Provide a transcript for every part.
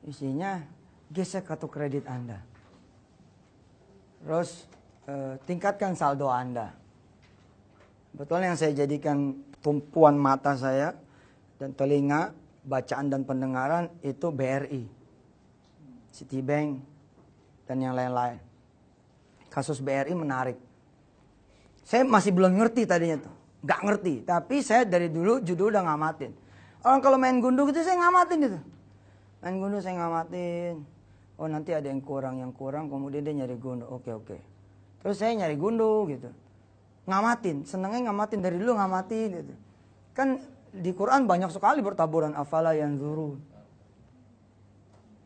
Isinya gesek kartu kredit Anda. Terus tingkatkan saldo Anda. Betul yang saya jadikan tumpuan mata saya dan telinga, bacaan dan pendengaran itu BRI, Citibank, dan yang lain-lain. Kasus BRI menarik. Saya masih belum ngerti tadinya tuh. Gak ngerti. Tapi saya dari dulu judul udah ngamatin. Orang kalau main gundu gitu saya ngamatin gitu. Main gundu saya ngamatin. Oh nanti ada yang kurang, kemudian dia nyari gundu. Oke. Terus saya nyari gundu gitu. Ngamatin, senengnya ngamatin dari dulu ngamatin gitu. Kan di Quran banyak sekali bertaburan afala yanzurun.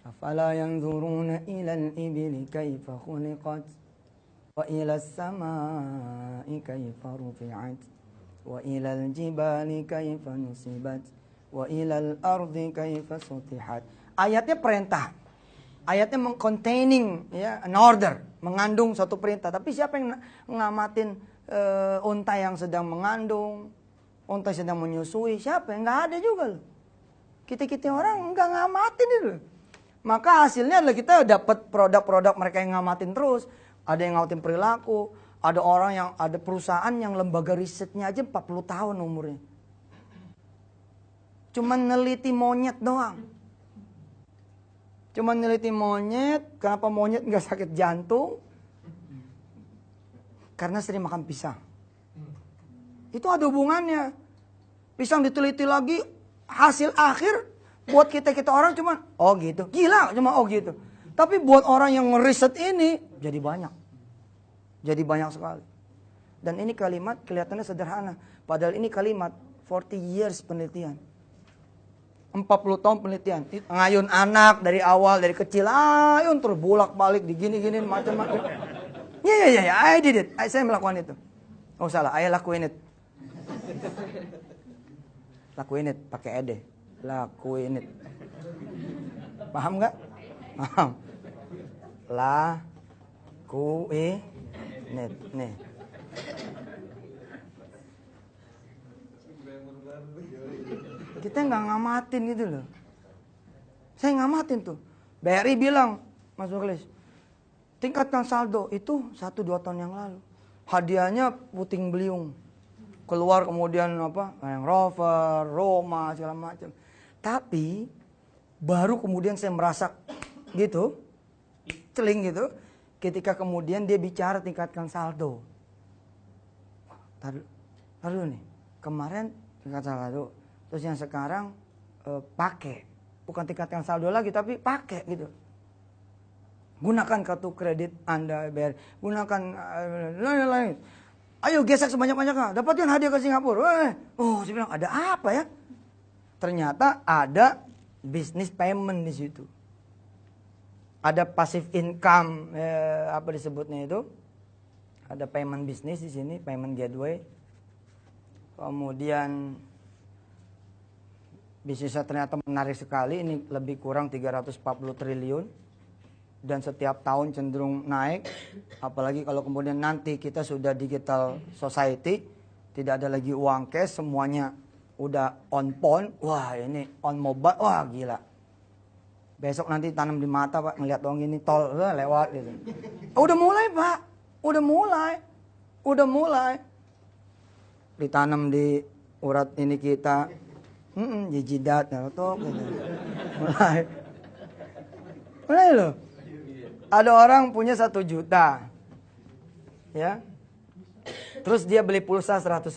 Afala yanzuruna ilal ibili kaifa khuliqat wa ilal samai kaifa rufi'at wa ilal jibali kaifa nusibat wa ilal ardi kaifa sutihat. Ayatnya perintah. Ayatnya mengcontaining ya, an order, mengandung satu perintah. Tapi siapa yang ngamatin unta yang sedang mengandung, unta yang sedang menyusui? Siapa? Nggak ada juga loh. Kita orang nggak ngamatin itu. Maka hasilnya adalah kita dapat produk-produk mereka yang ngamatin terus. Ada yang ngamatin perilaku, ada orang yang ada perusahaan yang lembaga risetnya aja 40 tahun umurnya. Cuman neliti monyet doang. Cuman neliti monyet, kenapa monyet nggak sakit jantung? Karena sering makan pisang. Itu ada hubungannya. Pisang diteliti lagi, hasil akhir buat kita orang cuma oh gitu. Gila cuma oh gitu. Tapi buat orang yang ngeriset ini jadi banyak. Jadi banyak sekali. Dan ini kalimat kelihatannya sederhana. Padahal ini kalimat 40 years penelitian. 40 tahun penelitian. Ngayun anak dari awal, dari kecil. Ayun terus bolak-balik digini-gini macam-macam. Ya, I did it. Saya melakukan itu. Oh salah, I lakuin it. Lakuin it, pakai ed. Lakuin it. Paham nggak? Paham. Lakuin it. Nih. Kita nggak ngamatin gitu loh. Saya ngamatin tuh. BRI bilang, Mas Muklis, tingkatkan saldo. Itu 1-2 tahun yang lalu. Hadiahnya puting beliung. Keluar kemudian apa? Yang Rover, Roma, segala macam. Tapi baru kemudian saya merasa gitu, celing gitu, ketika kemudian dia bicara tingkatkan saldo. Taruh nih, kemarin tingkatkan saldo. Terus yang sekarang pakai, bukan tingkatkan saldo lagi tapi pakai gitu. Gunakan kartu kredit Anda BRI, gunakan lain-lain. Ayo gesek sebanyak-banyaknya, dapatin hadiah ke Singapura. Oh, saya bilang ada apa ya? Ternyata ada bisnis payment di situ. Ada passive income, apa disebutnya itu? Ada payment bisnis di sini, payment gateway. Kemudian bisnisnya ternyata menarik sekali, ini lebih kurang 340 triliun. Dan setiap tahun cenderung naik. Apalagi kalau kemudian nanti kita sudah digital society, tidak ada lagi uang cash, semuanya udah on phone. Wah ini on mobile, wah gila. Besok nanti tanam di mata Pak, ngeliat orang ini tol lewat gitu. Udah mulai Pak, udah mulai. Ditanam di urat ini kita. Jidat, gitu. Mulai loh. Ada orang punya 1 juta. Ya. Terus dia beli pulsa 100.000.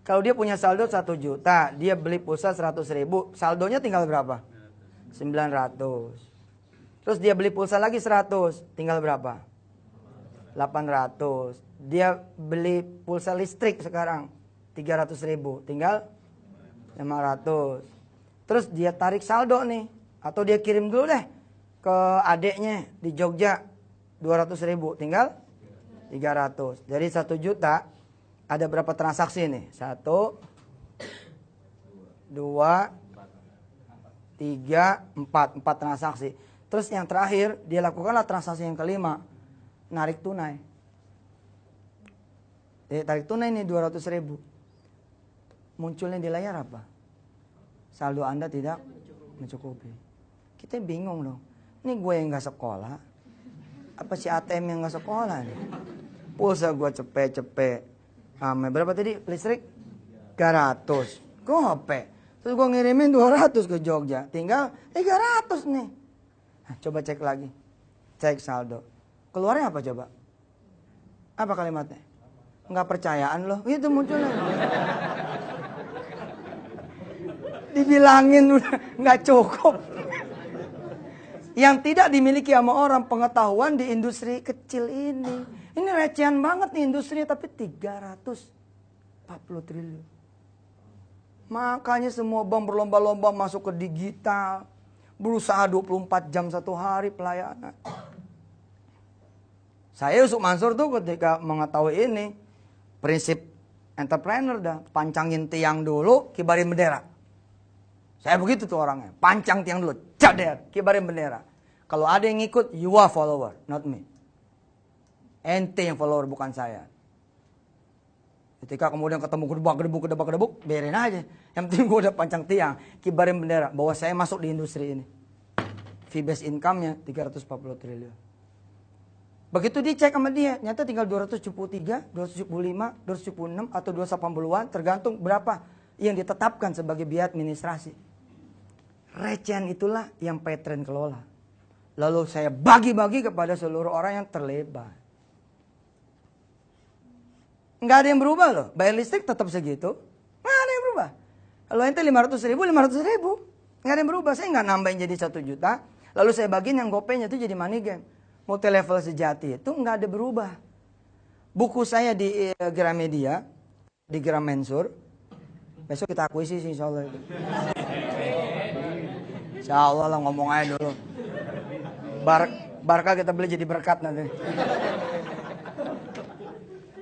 Kalau dia punya saldo 1 juta, dia beli pulsa 100.000, saldonya tinggal berapa? 900. Terus dia beli pulsa lagi 100, tinggal berapa? 800. Dia beli pulsa listrik sekarang 300.000, tinggal 500. Terus dia tarik saldo nih, atau dia kirim dulu deh ke adeknya di Jogja 200.000, tinggal 300. Jadi 1 juta ada berapa transaksi nih? 1, 2, 3, 4 transaksi. Terus yang terakhir dia lakukanlah transaksi yang kelima, narik tunai. Tarik tunai nih 200.000. Munculnya di layar apa? Saldo Anda tidak mencukupi. Kita bingung dong. Ini gue yang gak sekolah, apa si ATM yang gak sekolah nih? Pulsa gue cepet-cepet. Berapa tadi listrik? 300. Gope. Terus gue ngirimin 200 ke Jogja. Tinggal 300 nih. Nah, coba cek lagi. Cek saldo. Keluarnya apa coba? Apa kalimatnya? Nggak percayaan loh. Itu munculnya. Dibilangin udah nggak cukup. Yang tidak dimiliki sama orang pengetahuan di industri kecil ini. Ini recehan banget nih industri, tapi 340 triliun. Makanya semua bank berlomba-lomba masuk ke digital. Berusaha 24 jam satu hari pelayanan. Saya Yusuf Mansur tuh ketika mengetahui ini, prinsip entrepreneur dah. Pancangin tiang dulu, kibarin bendera. Saya begitu tuh orangnya. Pancang tiang dulu, cader, kibarin bendera. Kalau ada yang ikut, you are follower, not me. Ente yang follower, bukan saya. Ketika kemudian ketemu gedebak-gedebuk, biarin aja. Yang penting gue udah pancang tiang, kibarin bendera, bahwa saya masuk di industri ini. Fee-based income-nya 340 triliun. Begitu dicek sama dia, nyata tinggal 273, 275, 276, atau 280-an, tergantung berapa yang ditetapkan sebagai biaya administrasi. Recehan itulah yang Petren kelola. Lalu saya bagi-bagi kepada seluruh orang yang terlibat. Nggak ada yang berubah loh. Bayar listrik tetap segitu. Nggak ada yang berubah. Kalau ente 500 ribu, 500 ribu. Nggak ada yang berubah. Saya nggak nambahin jadi 1 juta. Lalu saya bagiin yang gopenya itu jadi money game. Multi level sejati itu nggak ada berubah. Buku saya di Gramedia, di Gramensur. Besok kita akuisisi insya Allah itu. Insya Allah lah ngomong aja dulu. Barkah kita beli jadi berkat nanti.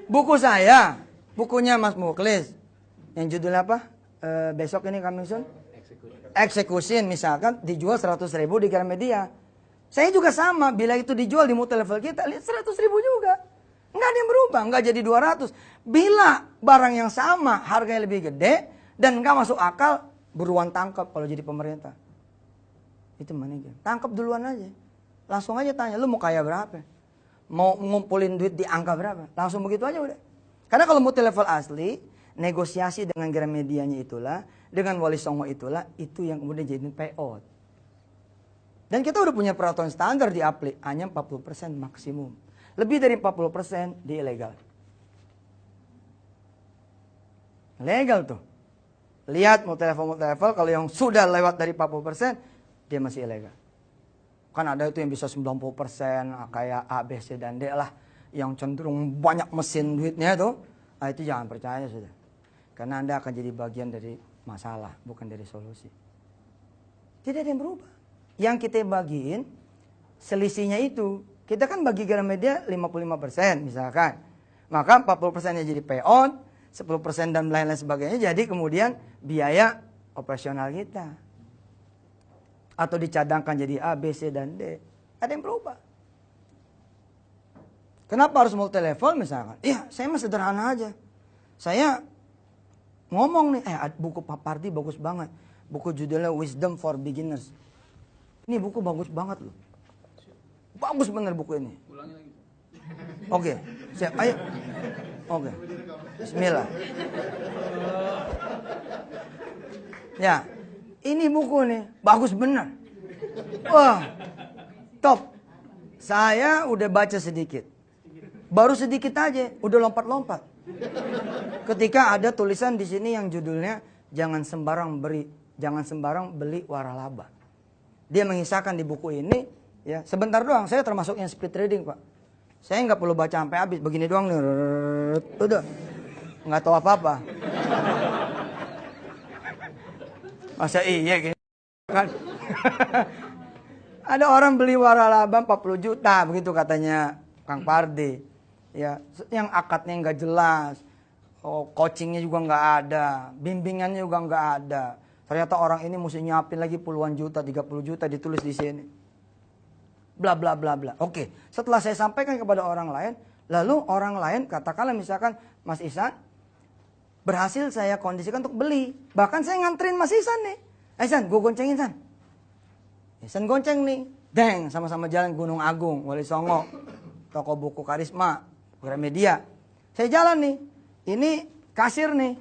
Buku saya, bukunya Mas Muklis, yang judulnya apa? Besok ini coming soon? Execution, misalkan dijual 100 ribu di Gramedia. Saya juga sama, bila itu dijual di multi level kita, lihat 100 ribu juga. Nggak ada yang berubah, nggak jadi 200. Bila barang yang sama, harganya lebih gede, dan nggak masuk akal, buruan tangkap kalau jadi pemerintah. Itu money game. Tangkap duluan aja. Langsung aja tanya, lu mau kaya berapa? Mau ngumpulin duit di angka berapa? Langsung begitu aja udah. Karena kalau multi level asli, negosiasi dengan Gramedianya itulah, dengan Wali Songo itulah, itu yang kemudian jadi payout. Dan kita udah punya peraturan standar di aplik, hanya 40% maksimum. Lebih dari 40% di ilegal. Legal tuh. Lihat multi level, kalau yang sudah lewat dari 40%, dia masih ilegal. Kan ada itu yang bisa 90%, kayak A, B, C, dan D lah. Yang cenderung banyak mesin duitnya itu. Nah, itu jangan percaya sudah. Karena Anda akan jadi bagian dari masalah, bukan dari solusi. Tidak ada yang berubah. Yang kita bagiin, selisihnya itu. Kita kan bagi Gramedia 55% misalkan. Maka 40%-nya jadi payout, 10% dan lain-lain sebagainya. Jadi kemudian biaya operasional kita. Atau dicadangkan jadi A, B, C, dan D. Ada yang berubah. Kenapa harus multi level misalkan? Iya, saya mah sederhana aja. Saya ngomong nih, buku Pak Pardi bagus banget. Buku judulnya Wisdom for Beginners. Ini buku bagus banget loh. Bagus bener buku ini. Oke, siap, ayo. Oke, bismillah. Ya. Ini buku nih, bagus benar. Wah, top. Saya udah baca sedikit. Baru sedikit aja, udah lompat-lompat. Ketika ada tulisan di sini yang judulnya, jangan sembarang beli waralaba. Dia mengisahkan di buku ini, ya sebentar doang, saya termasuk yang speed reading Pak. Saya nggak perlu baca sampai habis, begini doang nih. Udah, nggak tahu apa-apa. Masa iya gini kan? Ada orang beli waralaba 40 juta begitu katanya Kang Pardi. Ya, yang akadnya nggak jelas. Coachingnya juga nggak ada, bimbingannya juga nggak ada. Ternyata orang ini mesti nyiapin lagi puluhan juta, 30 juta ditulis di sini. Bla bla bla bla. Oke, setelah saya sampaikan kepada orang lain, lalu orang lain katakanlah misalkan Mas Ihsan berhasil saya kondisikan untuk beli. Bahkan saya nganterin Mas Ihsan nih. Ihsan, gue goncengin San. Sen gonceng nih, deng, sama-sama jalan Gunung Agung, Wali Songo, toko buku Karisma, Gramedia. Saya jalan nih, ini kasir nih.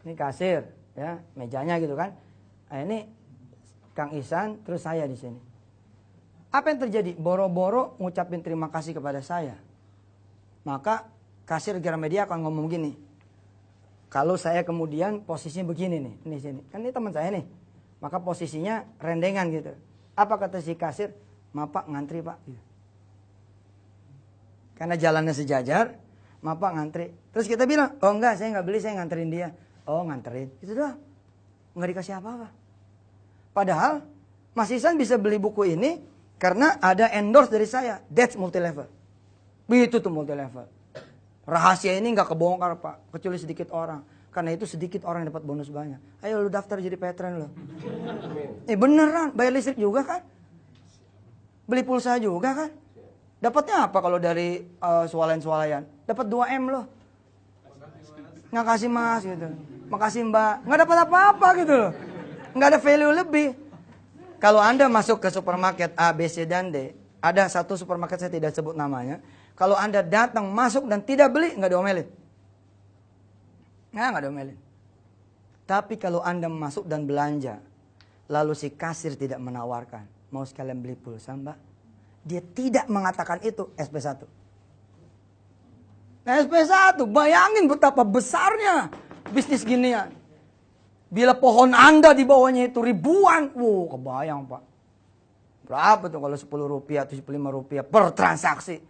Ini kasir, ya, mejanya gitu kan. Nah, ini Kang Ihsan, terus saya di sini. Apa yang terjadi? Boro-boro ngucapin terima kasih kepada saya. Maka kasir Gramedia akan ngomong gini. Kalau saya kemudian posisinya begini nih, ini sini. Kan ini teman saya nih. Maka posisinya rendengan gitu. Apa kata si kasir? Maaf Pak, ngantri Pak. Karena jalannya sejajar, maaf Pak, ngantri. Terus kita bilang, oh enggak, saya nggak beli, saya nganterin dia. Oh nganterin, itu doang. Nggak dikasih apa-apa. Padahal Mas Ihsan bisa beli buku ini karena ada endorse dari saya. That's multi-level. Begitu tuh multi-level. Rahasia ini nggak kebongkar Pak, kecuali sedikit orang. Karena itu sedikit orang yang dapat bonus banyak. Ayo lu daftar jadi patron lu. Beneran, bayar listrik juga kan? Beli pulsa juga kan? Dapatnya apa kalau dari swalayan-swalayan? Dapat 2M loh. Nggak kasih Mas gitu. Makasih Mbak. Nggak dapat apa-apa gitu loh. Nggak ada value lebih. Kalau Anda masuk ke supermarket A, B, C, dan D. Ada satu supermarket saya tidak sebut namanya. Kalau Anda datang, masuk dan tidak beli, nggak diomelin. Nggak diomelin. Tapi kalau Anda masuk dan belanja, lalu si kasir tidak menawarkan, mau sekalian beli pulsa Mbak? Dia tidak mengatakan itu SP1. Nah, SP1, bayangin betapa besarnya bisnis ginian. Bila pohon Anda di bawahnya itu ribuan, kebayang Pak. Berapa tuh kalau 10 rupiah, 75 rupiah per transaksi.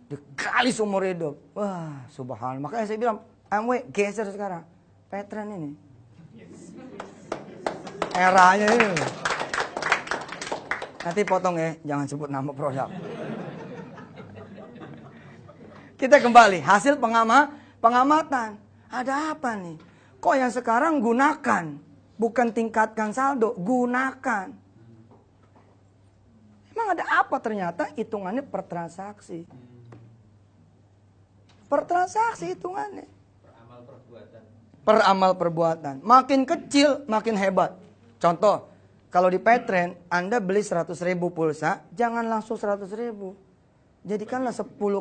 Dikali seumur hidup. Wah, subhanallah. Makanya saya bilang, MW geser sekarang. Patron ini. Eranya ini. Nanti potong ya, jangan sebut nama produk. Kita kembali, hasil pengamatan. Ada apa nih? Kok yang sekarang gunakan, bukan tingkatkan saldo, gunakan. Emang ada apa ternyata? Hitungannya per transaksi. Per transaksi hitungannya. Per amal perbuatan. Makin kecil, makin hebat. Contoh, kalau di Petren, Anda beli 100.000 pulsa, jangan langsung 100.000. Jadikanlah 10 kali